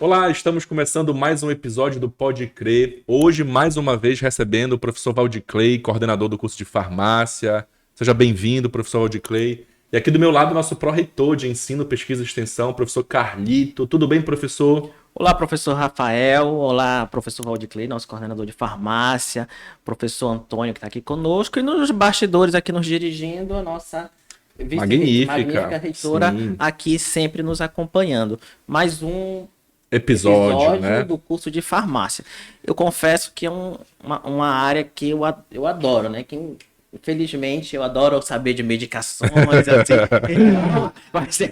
Olá, estamos começando mais um episódio do Pode Crer. Hoje, mais uma vez, recebendo o professor Valdir Clay, coordenador do curso de farmácia. Seja bem-vindo, professor Valdir Clay. E aqui do meu lado, nosso pró-reitor de ensino, pesquisa e extensão, professor Carlito. Tudo bem, professor? Olá, professor Rafael. Olá, professor Valdir Clay, nosso coordenador de farmácia. Professor Antônio, que está aqui conosco. E nos bastidores aqui nos dirigindo, a nossa magnífica Magnífica. reitora Sim. aqui sempre nos acompanhando. Mais um Episódio, episódio né? do curso de farmácia. Eu confesso que é uma área que eu adoro, né? Infelizmente, eu adoro saber de medicações, assim. Vai ser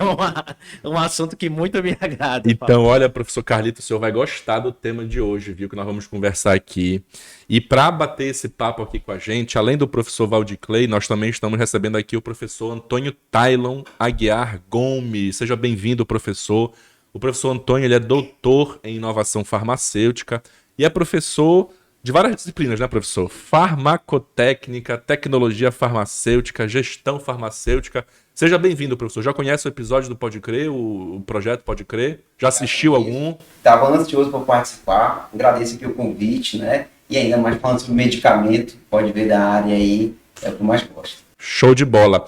um assunto que muito me agrada. Então, olha, professor Carlito, o senhor vai gostar do tema de hoje, viu? Que nós vamos conversar aqui. E para bater esse papo aqui com a gente, além do professor Valdir Clay, nós também estamos recebendo aqui o professor Antônio Tailon Aguiar Gomes. Seja bem-vindo, professor. O professor Antônio, ele é doutor em inovação farmacêutica e é professor de várias disciplinas, né, professor? Farmacotécnica, tecnologia farmacêutica, gestão farmacêutica. Seja bem-vindo, professor. Já conhece o episódio do Pode Crer, o projeto Pode Crer? Já assistiu algum? Estava ansioso para participar, agradeço aqui o convite, né? E ainda mais falando sobre medicamento, pode ver da área aí, é o que eu mais gosto. Show de bola.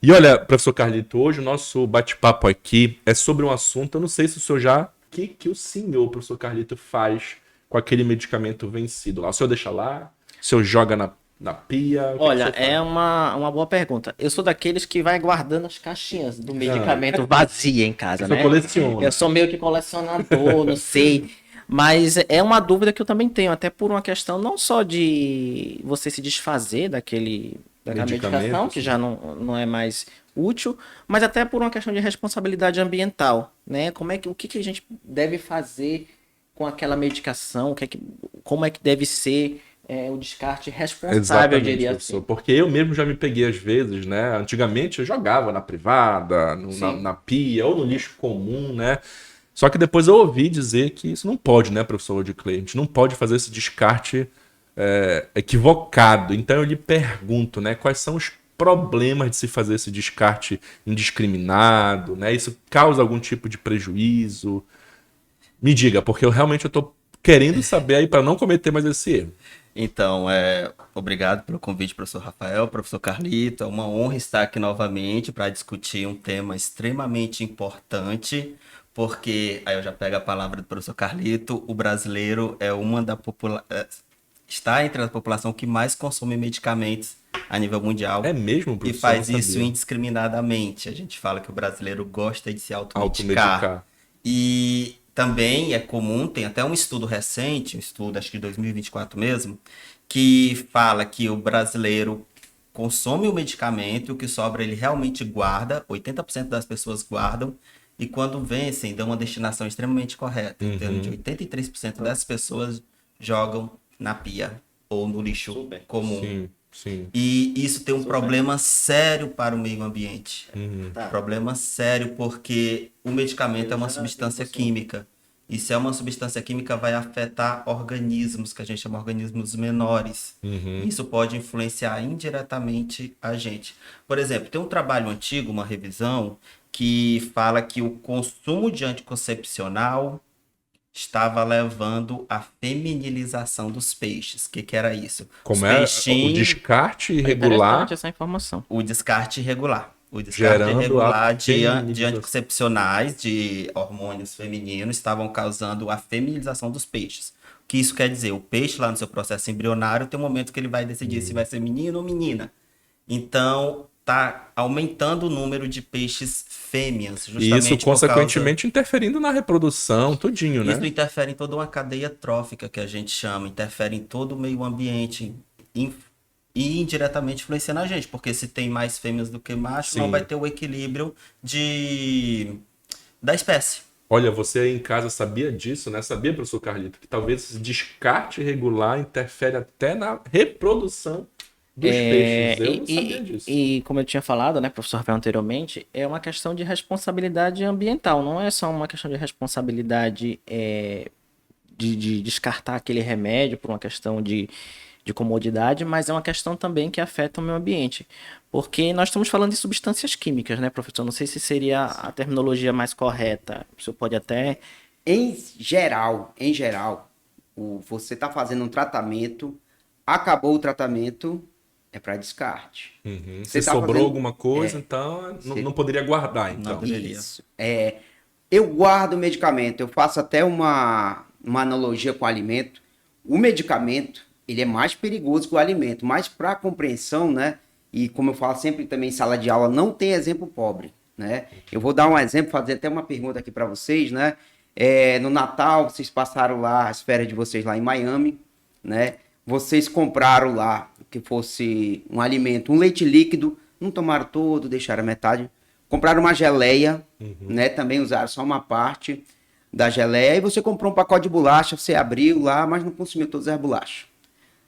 E olha, professor Carlito, hoje o nosso bate-papo aqui é sobre um assunto, eu não sei se o senhor já... O que o senhor, professor Carlito, faz com aquele medicamento vencido lá? O senhor deixa lá? O senhor joga na pia? O que Olha, o senhor é faz? uma boa pergunta. Eu sou daqueles que vai guardando as caixinhas do medicamento vazia em casa, O senhor né? coleciona. Eu sou meio que colecionador, não sei. Mas é uma dúvida que eu também tenho, até por uma questão não só de você se desfazer daquela Medicamento, medicação, que sim. já não é mais útil, mas até por uma questão de responsabilidade ambiental, né? O que a gente deve fazer com aquela medicação, como é que deve ser o descarte responsável, eu Exatamente, diria professor. assim. Porque eu mesmo já me peguei às vezes, né? Antigamente eu jogava na privada, Sim. na pia ou no lixo comum, né? Só que depois eu ouvi dizer que isso não pode, né, professor de Clay? A gente não pode fazer esse descarte equivocado. Então eu lhe pergunto, né, quais são os problemas de se fazer esse descarte indiscriminado, né? Isso causa algum tipo de prejuízo? Me diga, porque eu realmente estou querendo saber aí para não cometer mais esse erro. Então, obrigado pelo convite, professor Rafael, professor Carlito. É uma honra estar aqui novamente para discutir um tema extremamente importante, porque, aí eu já pego a palavra do professor Carlito, o brasileiro é está entre a população que mais consome medicamentos a nível É mundial mesmo, e professor? Eu não faz isso sabia. indiscriminadamente. A gente fala que o brasileiro gosta de se automedicar. Automedicar. E também é comum, tem até um estudo recente, um estudo acho que de 2024 mesmo, que fala que o brasileiro consome o medicamento e o que sobra ele realmente guarda, 80% das pessoas guardam, e quando vencem, dão uma destinação extremamente correta. Em torno de Uhum. 83% das pessoas jogam na pia ou no lixo Super. comum. Sim, sim. E isso tem um Super. problema sério para o meio ambiente. Tá. Problema sério porque o medicamento é uma substância química. E se é uma substância química, vai afetar organismos, que a gente chama de organismos menores. Uhum. Isso pode influenciar indiretamente a gente. Por exemplo, tem um trabalho antigo, uma revisão, que fala que o consumo de anticoncepcional estava levando à feminilização dos peixes. O que era isso? Os Como é o peixinhos, descarte É interessante irregular essa informação. o descarte irregular. O descarte gerando a irregular de feminização. anticoncepcionais, de hormônios femininos, estavam causando a feminilização dos peixes. O que isso quer dizer? O peixe, lá no seu processo embrionário, tem um momento que ele vai decidir se vai ser menino ou menina. Então, tá aumentando o número de peixes fêmeas, E isso, justamente por causa... consequentemente, interferindo na reprodução, tudinho, Isso né? interfere em toda uma cadeia trófica, que a gente chama, interfere em todo o meio ambiente e indiretamente influencia na gente, porque se tem mais fêmeas do que machos, não Sim. vai ter o equilíbrio da espécie. Olha, você aí em casa sabia disso, né? Sabia, professor Carlito, que talvez esse descarte irregular interfere até na reprodução dos peixes. Eu não sabia disso. E como eu tinha falado, né, professor Rafael, anteriormente, é uma questão de responsabilidade ambiental, não é só uma questão de responsabilidade de descartar aquele remédio por uma questão de comodidade, mas é uma questão também que afeta o meio ambiente. Porque nós estamos falando de substâncias químicas, né, professor? Não sei se seria a terminologia mais correta. O senhor pode até Em geral, você está fazendo um tratamento, acabou o tratamento, é para descarte. Uhum. Você Se tá sobrou fazendo- alguma coisa, é, então você- não poderia guardar, então. Não deveria. Isso. Eu guardo o medicamento, eu faço até uma analogia com o alimento. O medicamento, ele é mais perigoso que o alimento, mas para compreensão, né? E como eu falo sempre também em sala de aula, não tem exemplo pobre, né? Eu vou dar um exemplo, fazer até uma pergunta aqui para vocês, né? No Natal, vocês passaram lá as férias de vocês lá em Miami, né? Vocês compraram lá que fosse um alimento, um leite líquido, não tomaram todo, deixaram a metade. Compraram uma geleia, né? Também usaram só uma parte da geleia. E você comprou um pacote de bolacha, você abriu lá, mas não consumiu todas as bolachas.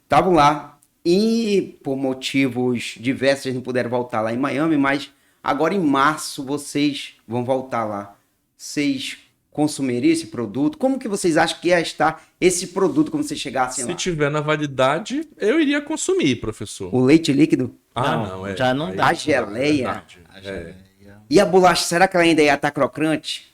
Estavam lá e por motivos diversos vocês não puderam voltar lá em Miami, mas agora em março vocês vão voltar lá. Vocês consumiriam esse produto? Como que vocês acham que ia estar esse produto quando vocês chegassem Se lá? tiver na validade, eu iria consumir, professor. O leite líquido? Não, já não Aí dá. A geleia? verdade. É, E a bolacha, será que ela ainda ia estar crocante?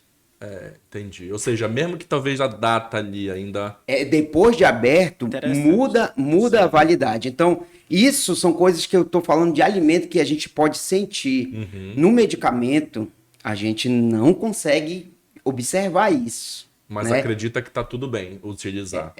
entendi. Ou seja, mesmo que talvez a data ali ainda... Depois de aberto, Interessante. muda a validade. Então, isso são coisas que eu estou falando de alimento que a gente pode sentir. No medicamento, a gente não consegue observar isso. Mas né? acredita que tá tudo bem utilizar.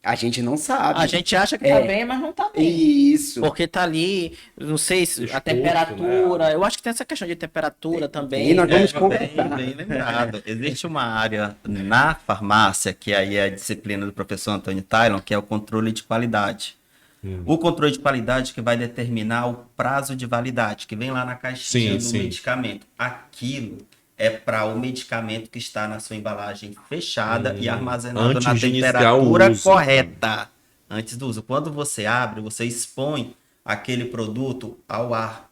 A gente não sabe. A gente acha que tá bem, mas não tá bem. Isso. Porque tá ali, não sei se a Exposto, temperatura. Eu acho que tem essa questão de temperatura também. E nós vamos Bem, conversar. bem lembrado. Existe uma área na farmácia, que aí é a disciplina do professor Antônio Tylon, que é o controle de qualidade. O controle de qualidade que vai determinar o prazo de validade, que vem lá na caixinha do Sim. medicamento. Aquilo é para o medicamento que está na sua embalagem fechada e armazenado Antes na de iniciar o temperatura uso. correta. Antes do uso. Quando você abre, você expõe aquele produto ao ar.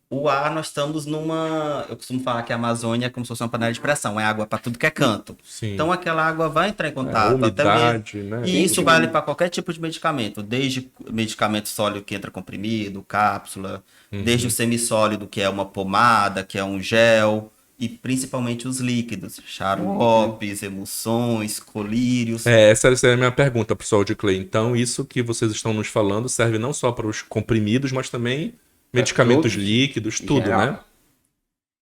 O ar, nós estamos numa... Eu costumo falar que a Amazônia é como se fosse uma panela de pressão. É água para tudo que é canto. Sim. Então, aquela água vai entrar em contato. umidade, mesmo. né? E isso vale para qualquer tipo de medicamento. Desde medicamento sólido que entra comprimido, cápsula. Desde o semissólido, que é uma pomada, que é um gel. E principalmente os líquidos. Xaropes, emulsões, colírios. Essa é a minha pergunta, professor de Clay. Então, isso que vocês estão nos falando serve não só para os comprimidos, mas também medicamentos todos, líquidos, em tudo, geral. né?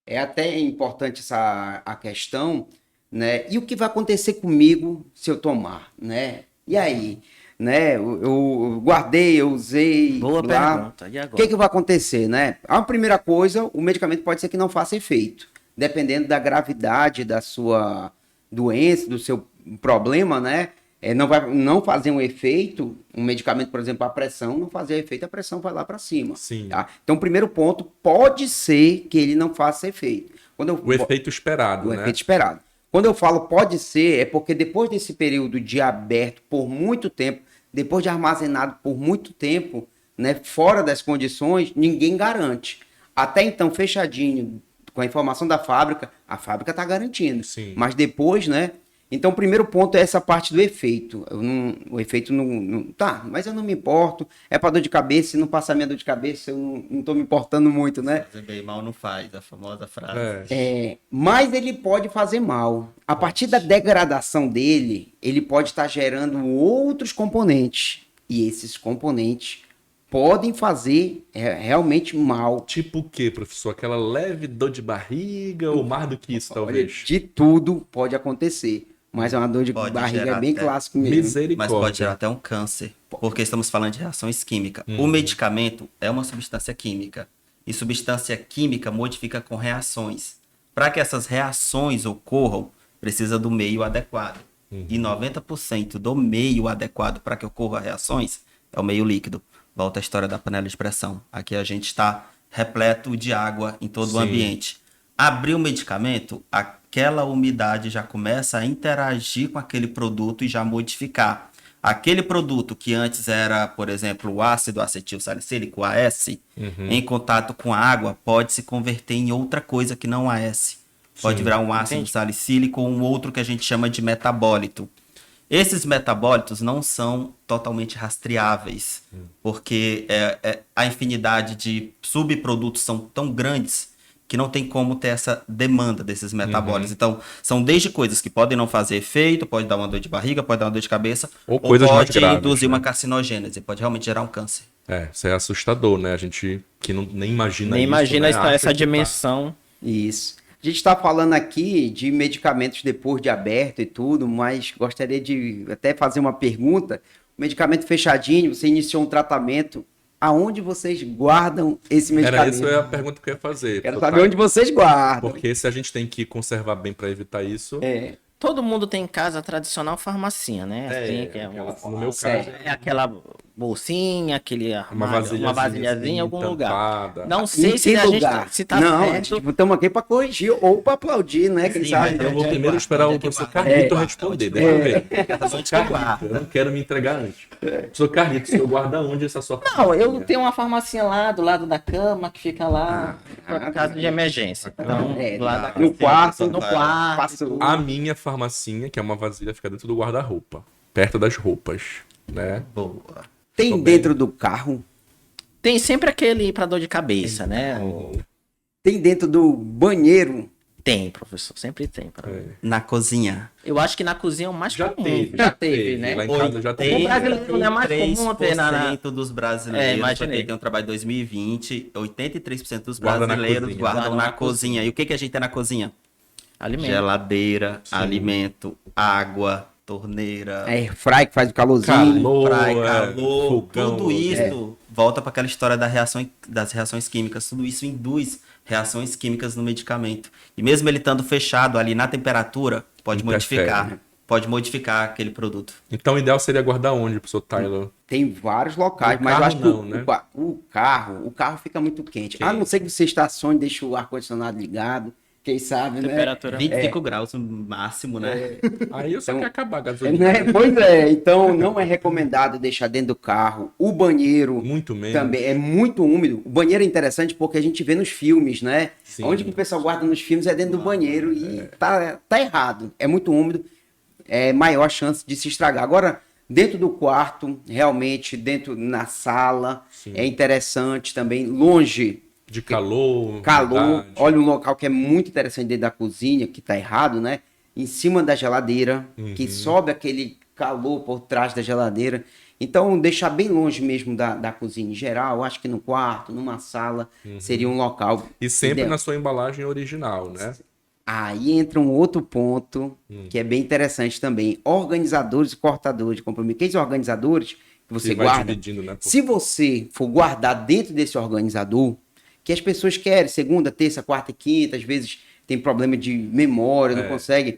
É até importante a questão, né? E o que vai acontecer comigo se eu tomar, né? E aí, né? Eu guardei, eu usei. Boa lá. pergunta. E O agora? que vai acontecer, né? A primeira coisa, o medicamento pode ser que não faça efeito, dependendo da gravidade da sua doença, do seu problema, né? Não vai não fazer um efeito, um medicamento, por exemplo, a pressão, não fazer efeito, a pressão vai lá para cima. Sim. Tá? Então, o primeiro ponto, pode ser que ele não faça efeito. O efeito esperado, O né? efeito esperado. Quando eu falo pode ser, é porque depois desse período de aberto por muito tempo, depois de armazenado por muito tempo, né, fora das condições, ninguém garante. Até então, fechadinho, com a informação da fábrica, a fábrica está garantindo. Sim. Mas depois, né? Então, o primeiro ponto é essa parte do efeito. O efeito não. Tá, mas eu não me importo. É para dor de cabeça. Se não passar minha dor de cabeça, eu não estou me importando muito, né? Fazer bem mal não faz, a famosa frase. Mas ele pode fazer mal. A partir da degradação dele, ele pode estar gerando outros componentes. E esses componentes podem fazer realmente mal. Tipo o quê, professor? Aquela leve dor de barriga ou mais do que isso, Olha, talvez? de tudo pode acontecer. Mas é uma dor de Pode barriga gerar bem até clássico mesmo. Mas Misericórdia. pode gerar até um câncer, porque estamos falando de reações químicas. O medicamento é uma substância química, e substância química modifica com reações. Para que essas reações ocorram, precisa do meio adequado. E 90% do meio adequado para que ocorram reações é o meio líquido. Volta à história da panela de pressão. Aqui a gente está repleto de água em todo o ambiente. Abrir o medicamento, aquela umidade já começa a interagir com aquele produto e já modificar. Aquele produto que antes era, por exemplo, o ácido acetil salicílico, o AS, em contato com a água, pode se converter em outra coisa que não AS. Pode virar um ácido salicílico ou um outro que a gente chama de metabólito. Esses metabólitos não são totalmente rastreáveis, porque a infinidade de subprodutos são tão grandes que não tem como ter essa demanda desses metabólicos. Então, são desde coisas que podem não fazer efeito, pode dar uma dor de barriga, pode dar uma dor de cabeça, Ou coisas mais pode graves, induzir né? uma carcinogênese, pode realmente gerar um câncer. Isso é assustador, né? A gente que nem imagina Nem isso, imagina né? Acha essa que dimensão. Isso. A gente está falando aqui de medicamentos depois de aberto e tudo, mas gostaria de até fazer uma pergunta. O medicamento fechadinho, você iniciou um tratamento, aonde vocês guardam esse Era medicamento? isso a pergunta que eu ia fazer. Quero saber onde vocês guardam. Porque se a gente tem que conservar bem para evitar isso, Todo mundo tem em casa a tradicional farmacinha, né? Assim, que é no meu caso, é aquela bolsinha, aquele armário, uma vasilhazinha em algum lugar. tampada. Não sei Em se que a gente lugar? se tá Não, certo. estamos aqui para corrigir ou para aplaudir, né? Quem Sim, sabe? mas Eu vou primeiro esperar o professor Carlito responder. Deixa eu ver. Professor Carlito, eu não quero me entregar antes. Professor Carlito, você guarda onde essa sua Não, eu farmacinha? tenho uma farmacinha lá do lado da cama que fica lá por caso de emergência. Então, É, do lado da no quarto, no quarto. Faço- A minha farmacinha, que é uma vasilha, fica dentro do guarda-roupa. Perto das roupas, né? Boa. Tem Tô bem. dentro do carro, Tem sempre aquele pra dor de cabeça, né? tem dentro do banheiro. Tem, professor, sempre tem. Na cozinha. Eu acho que na cozinha é o mais Já comum. teve, Já teve, né? Lá em casa já O teve. brasileiro não é mais comum ter na... 83% dos brasileiros, É, imaginei. porque tem um trabalho de 2020, 83% dos Guarda na brasileiros cozinha. guardam Guardam na na cozinha. E o que a gente tem na cozinha? Alimento. Geladeira, alimento, água, torneira, Airfry que faz o calorzinho. Calor, praia, calor, fogão, tudo isso volta para aquela história das reações químicas. Tudo isso induz reações químicas no medicamento. E mesmo ele estando fechado ali na temperatura, pode Interfere, modificar. né? Pode modificar aquele produto. Então o ideal seria guardar onde, professor Tyler? Tem vários locais, No mas eu carro acho que não, né? o carro fica muito quente. A não ser que você estacione e deixe o ar-condicionado ligado. Quem sabe, né? Temperatura. 25 graus no máximo, né? Aí eu só Então, quero acabar a É, gasolina. né? Pois é, então não é recomendado deixar dentro do carro. O banheiro Muito menos. também é muito úmido. O banheiro é interessante porque a gente vê nos filmes, né? Sim. Onde que o pessoal guarda nos filmes é dentro do banheiro e tá errado. É muito úmido, é maior a chance de se estragar. Agora, dentro do quarto, realmente, dentro na sala, é interessante também, longe. De calor. Calor, umidade. olha um local que é muito interessante dentro da cozinha, que tá errado, né? Em cima da geladeira, que sobe aquele calor por trás da geladeira. Então, deixar bem longe mesmo da cozinha em geral, acho que no quarto, numa sala, seria um local. E sempre ideal. na sua embalagem original, né? Aí entra um outro ponto que é bem interessante também. Organizadores e cortadores de compromisso. Aqueles organizadores que você vai guarda. dividindo, né? Se você for guardar dentro desse organizador, que as pessoas querem, segunda, terça, quarta e quinta, às vezes tem problema de memória, não consegue.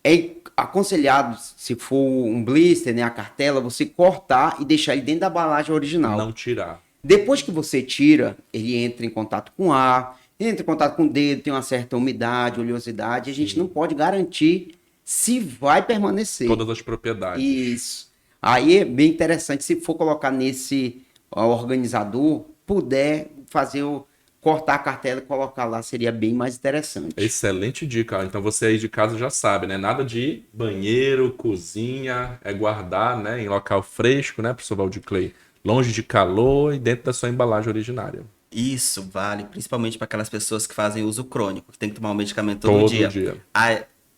É aconselhado, se for um blister, né, a cartela, você cortar e deixar ele dentro da embalagem original. Não tirar. Depois que você tira, ele entra em contato com ar, entra em contato com o dedo, tem uma certa umidade, oleosidade, a gente não pode garantir se vai permanecer. Todas as propriedades. Isso. Aí é bem interessante, se for colocar nesse organizador, puder fazer cortar a cartela e colocar lá, seria bem mais interessante. Excelente dica. Então você aí de casa já sabe, né? Nada de banheiro, cozinha, é guardar, né? Em local fresco, né, professor Valdir Clay? Longe de calor e dentro da sua embalagem originária. Isso vale principalmente para aquelas pessoas que fazem uso crônico, que tem que tomar um medicamento todo dia.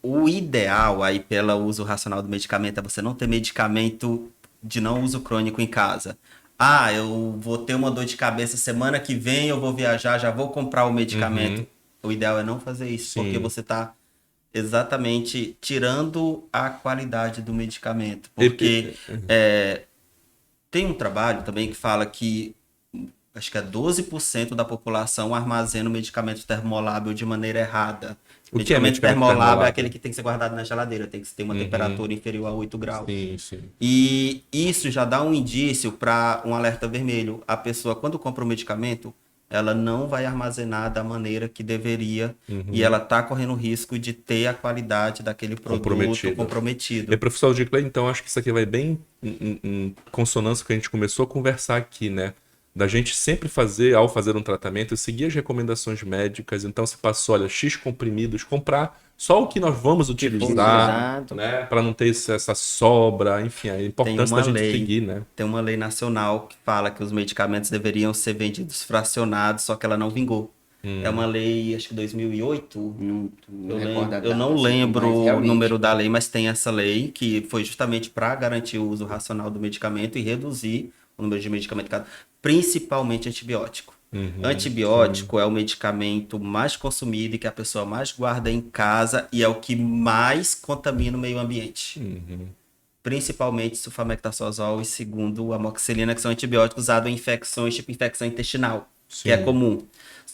O ideal aí pelo uso racional do medicamento é você não ter medicamento de não uso crônico em casa. Ah, eu vou ter uma dor de cabeça semana que vem, eu vou viajar, já vou comprar o medicamento. O ideal é não fazer isso, Sim. porque você está exatamente tirando a qualidade do medicamento. Porque tem um trabalho também que fala que acho que é 12% da população armazena o medicamento termolábil de maneira errada. O que é medicamento termolábil termolábil? é aquele que tem que ser guardado na geladeira, tem que ter uma temperatura inferior a 8 graus. Sim, sim. E isso já dá um indício para um alerta vermelho. A pessoa, quando compra o medicamento, ela não vai armazenar da maneira que deveria e ela está correndo o risco de ter a qualidade daquele produto comprometido. E, professor Valdir Clay, então acho que isso aqui vai bem em consonância com o que a gente começou a conversar aqui, né? Da gente sempre fazer, ao fazer um tratamento, seguir as recomendações médicas. Então, se passou, olha, X comprimidos, comprar só o que nós vamos utilizar, Exato. né? Para não ter essa sobra, enfim, a importância da gente seguir, né? Tem uma lei nacional que fala que os medicamentos deveriam ser vendidos fracionados, só que ela não vingou. É uma lei, acho que 2008. Não recordo a Eu não data, assim, lembro mas o realmente. número da lei, mas tem essa lei que foi justamente para garantir o uso racional do medicamento e reduzir o número de medicamento, principalmente antibiótico. Antibiótico é o medicamento mais consumido e que a pessoa mais guarda em casa e é o que mais contamina o meio ambiente. Principalmente sulfametazol e segundo amoxicilina, que são antibióticos usados em infecções, tipo infecção intestinal, que é Sim. comum.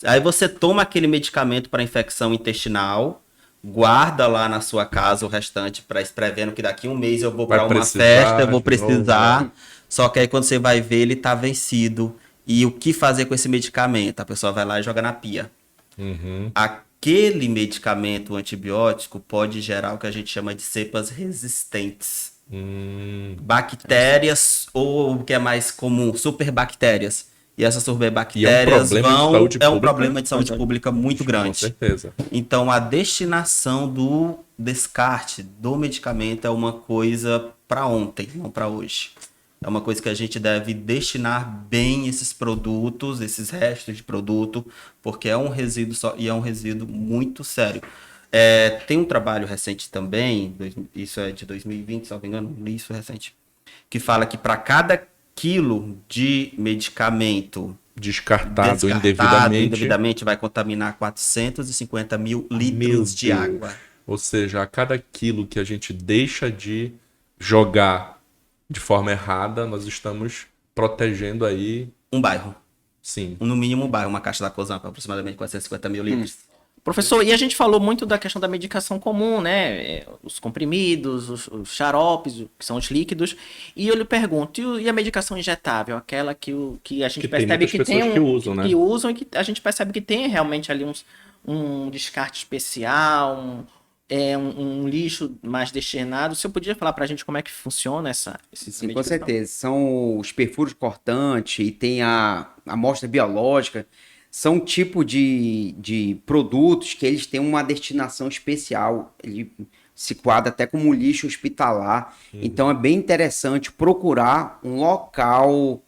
Aí você toma aquele medicamento para infecção intestinal, guarda lá na sua casa o restante, prevendo que daqui a um mês eu vou Vai para uma precisar festa, eu vou de novo, precisar. Só que aí quando você vai ver, ele tá vencido. E o que fazer com esse medicamento? A pessoa vai lá e joga na pia. Aquele medicamento antibiótico pode gerar o que a gente chama de cepas resistentes. Bactérias, ou o que é mais comum, superbactérias. E essas superbactérias problema de saúde é um pública. problema de saúde pública muito Com grande. certeza. Então, a destinação do descarte do medicamento é uma coisa para ontem, não para hoje. É uma coisa que a gente deve destinar bem esses produtos, esses restos de produto, porque é um resíduo só e é um resíduo muito sério. Tem um trabalho recente também, isso é de 2020, se não me engano, li isso recente, que fala que para cada quilo de medicamento Descartado descartado indevidamente. vai contaminar 450 mil Meu litros de Deus. água. Ou seja, a cada quilo que a gente deixa de jogar de forma errada, nós estamos protegendo aí, Um bairro. sim. No mínimo um bairro, uma caixa da Cosan para aproximadamente 450 mil litros. Professor, e a gente falou muito da questão da medicação comum, né? Os comprimidos, os xaropes, que são os líquidos. E eu lhe pergunto, e a medicação injetável? Aquela que a gente Que tem percebe muitas que tem pessoas que usam, né? que usam e que a gente percebe que tem realmente ali um descarte especial, um lixo mais destinado. Você podia falar pra gente como é que funciona essa Sim, com medicação? certeza. São os perfuros cortantes e tem a amostra biológica. São um tipo de produtos que eles têm uma destinação especial. Ele se quadra até como lixo hospitalar. Então é bem interessante procurar um local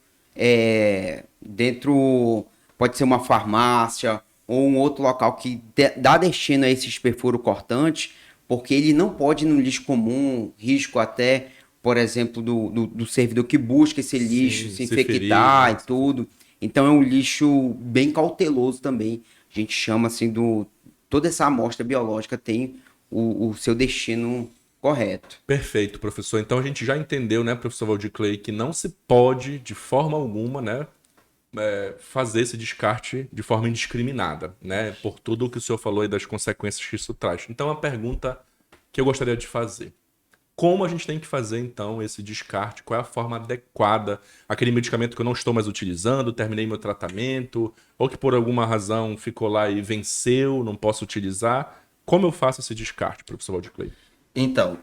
dentro, pode ser uma farmácia ou um outro local que dá destino a esses perfuros cortantes, porque ele não pode ir no lixo comum, risco até, por exemplo, do servidor que busca esse lixo, Sim, se se ferir, infectar né? e tudo. Então é um lixo bem cauteloso também. A gente chama assim toda essa amostra biológica tem o seu destino correto. Perfeito, professor. Então a gente já entendeu, né, professor Valdir Clay, que não se pode, de forma alguma, né, fazer esse descarte de forma indiscriminada, né, por tudo o que o senhor falou e das consequências que isso traz. Então a pergunta que eu gostaria de fazer: como a gente tem que fazer, então, esse descarte? Qual é a forma adequada? Aquele medicamento que eu não estou mais utilizando, terminei meu tratamento, ou que por alguma razão ficou lá e venceu, não posso utilizar. Como eu faço esse descarte, professor Valdir Clay? Então,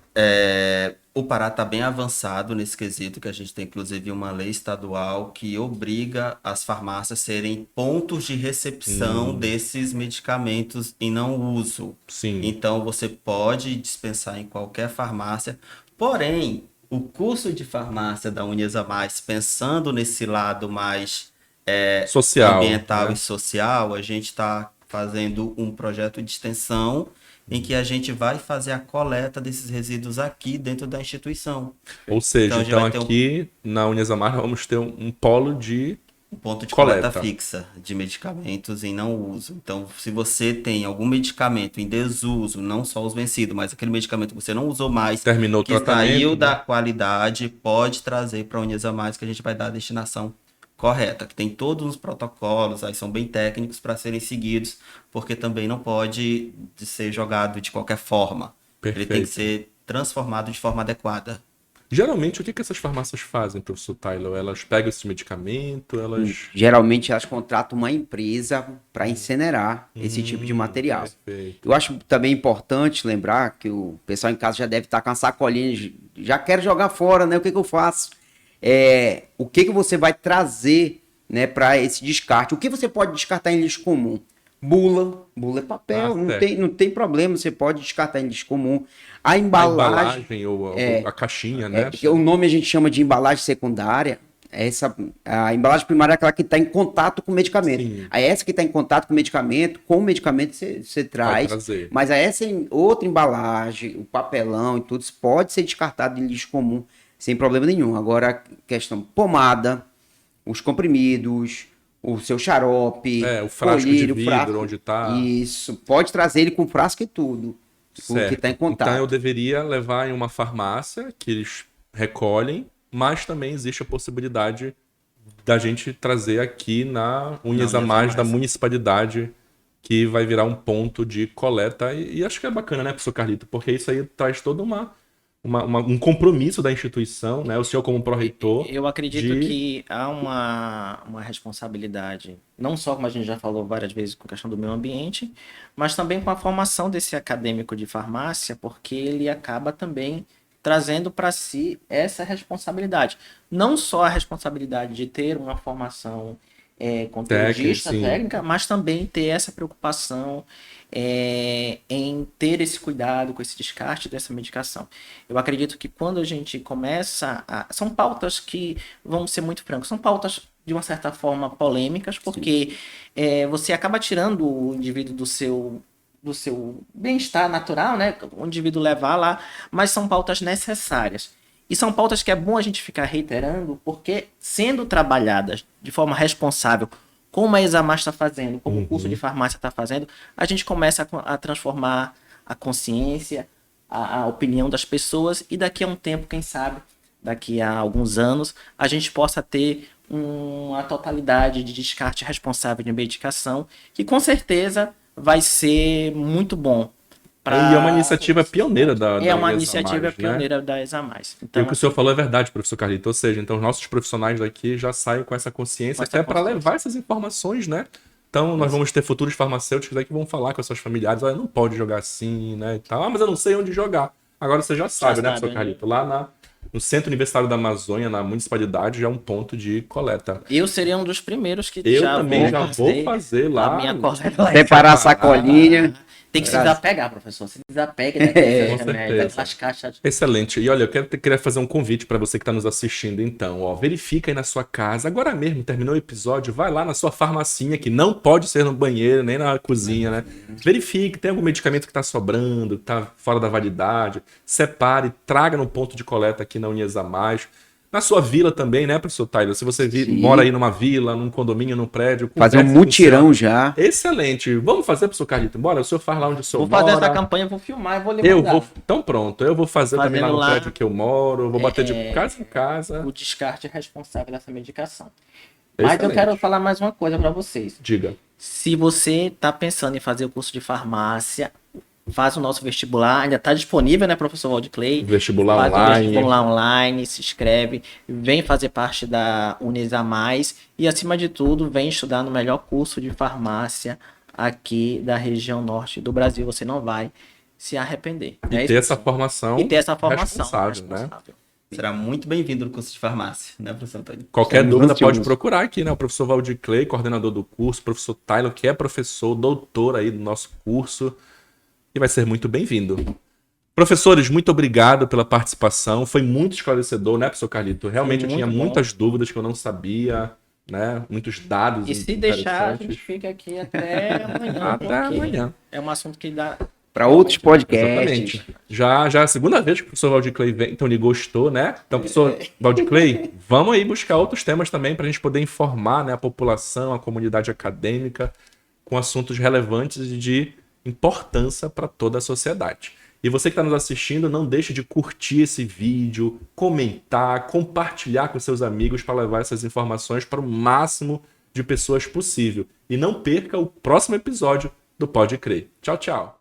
o Pará está bem avançado nesse quesito, que a gente tem inclusive uma lei estadual que obriga as farmácias a serem pontos de recepção desses medicamentos em não uso. Sim. Então, você pode dispensar em qualquer farmácia, porém, o curso de farmácia da Unesa Mais, pensando nesse lado mais Social, ambiental né? e social, a gente está fazendo um projeto de extensão em que a gente vai fazer a coleta desses resíduos aqui dentro da instituição. Ou seja, Então, a gente então vai ter aqui na Unesamar nós vamos ter um polo de um ponto de coleta coleta fixa de medicamentos em não uso. Então, se você tem algum medicamento em desuso, não só os vencidos, mas aquele medicamento que você não usou mais, terminou o que tratamento, saiu né? da qualidade, pode trazer para a Unesa Mais, que a gente vai dar a destinação correta, que tem todos os protocolos, aí são bem técnicos para serem seguidos, porque também não pode ser jogado de qualquer forma. Ele tem que Perfeito. ser transformado de forma adequada. Geralmente, o que essas farmácias fazem, professor Tyler? Elas pegam esse medicamento, elas... Geralmente elas contratam uma empresa para incinerar esse tipo de material. Perfeito. Eu acho também importante lembrar que o pessoal em casa já deve estar com a sacolinha, já quero jogar fora, né? O que eu faço? O que você vai trazer, né, para esse descarte? O que você pode descartar em lixo comum? Bula é papel, certo. não tem problema, você pode descartar em lixo comum. A A embalagem, embalagem ou a caixinha, né? que o nome a gente chama de embalagem secundária, A embalagem primária é aquela que está em contato com o medicamento. Sim. Aí essa que está em contato com o medicamento você traz. trazer. Mas outra embalagem, o papelão e tudo, isso pode ser descartado de lixo comum sem problema nenhum. Agora, a questão pomada, os comprimidos, o seu xarope, O frasco de colírio, vidro, onde tá. Isso, pode trazer ele com frasco e tudo. Certo. Que está em contato. Então eu deveria levar em uma farmácia que eles recolhem, mas também existe a possibilidade da gente trazer aqui na Unhas a Mais da municipalidade, que vai virar um ponto de coleta. E acho que é bacana, né, professor Carlito? Porque isso aí traz todo um compromisso da instituição, né? O senhor como pró-reitor. Eu acredito que há uma responsabilidade, não só como a gente já falou várias vezes com a questão do meio ambiente, mas também com a formação desse acadêmico de farmácia, porque ele acaba também trazendo para si essa responsabilidade. Não só a responsabilidade de ter uma formação conteudista, técnica, mas também ter essa preocupação em ter esse cuidado com esse descarte dessa medicação. Eu acredito que quando a gente começa são pautas que, vamos ser muito francos, são pautas de uma certa forma polêmicas, porque você acaba tirando o indivíduo do seu bem-estar natural, né? O indivíduo levar lá, mas são pautas necessárias. E são pautas que é bom a gente ficar reiterando, porque sendo trabalhadas de forma responsável, como a Examar está fazendo, como o curso de farmácia está fazendo, a gente começa a transformar a consciência, a opinião das pessoas, e daqui a um tempo, quem sabe, daqui a alguns anos, a gente possa ter uma totalidade de descarte responsável de medicação, que com certeza vai ser muito bom. E é uma iniciativa pioneira da uma Examar, iniciativa né? pioneira da Examar. Então, o que o senhor falou é verdade, professor Carlito. Ou seja, então os nossos profissionais daqui já saem com essa consciência, até para levar essas informações, né? Então nós vamos ter futuros farmacêuticos aí que vão falar com as suas familiares, olha, não pode jogar assim, né? E tal. Ah, mas eu não sei onde jogar. Agora você já sabe, né, professor Carlito? Lá no Centro Universitário da Amazônia, na municipalidade, já é um ponto de coleta. Eu seria um dos primeiros que eu também já vou fazer lá. A minha coleta. Separar a sacolinha. Tem que se desapegar, professor. Se desapega daquelas caixas. Excelente. E olha, eu queria fazer um convite para você que está nos assistindo, então. Ó, verifica aí na sua casa. Agora mesmo, terminou o episódio, vai lá na sua farmacinha, que não pode ser no banheiro, nem na cozinha, né? Verifique, tem algum medicamento que está sobrando, que está fora da validade. Separe, traga no ponto de coleta aqui na Unhas a Mais. Na sua vila também, né, professor Tyler? Se você mora aí numa vila, num condomínio, num prédio... Fazer um mutirão já. Excelente. Vamos fazer, professor Carlito? Bora, o senhor faz lá onde o senhor mora. Vou fazer essa campanha, vou filmar e vou lhe mandar. Então pronto, eu vou fazer também lá no prédio que eu moro, vou bater de casa em casa. O descarte responsável dessa medicação. Excelente. Mas eu quero falar mais uma coisa para vocês. Diga. Se você está pensando em fazer o curso de farmácia... Faz o nosso vestibular, ainda está disponível, né, professor Waldclay? Vestibular online. Vestibular online, se inscreve, vem fazer parte da Unhas a Mais e, acima de tudo, vem estudar no melhor curso de farmácia aqui da região norte do Brasil. Você não vai se arrepender. E ter essa formação responsável, né? Será muito bem-vindo no curso de farmácia, né, professor Antônio? Qualquer dúvida pode procurar aqui, né? O professor Waldclay, coordenador do curso, o professor Tyler, que é professor, doutor aí do nosso curso. E vai ser muito bem-vindo. Professores, muito obrigado pela participação. Foi muito esclarecedor, né, professor Carlito? Realmente eu tinha muitas dúvidas que eu não sabia, né? Muitos dados. E se deixar, a gente fica aqui até amanhã. Até amanhã. É um assunto que dá... Para outros podcasts. Exatamente. Já é a segunda vez que o professor Waldclay vem, então ele gostou, né? Então, professor Waldclay, vamos aí buscar outros temas também para a gente poder informar, né, a população, a comunidade acadêmica com assuntos relevantes e de importância para toda a sociedade. E você que está nos assistindo, não deixe de curtir esse vídeo, comentar, compartilhar com seus amigos para levar essas informações para o máximo de pessoas possível. E não perca o próximo episódio do Pode Crer. Tchau, tchau.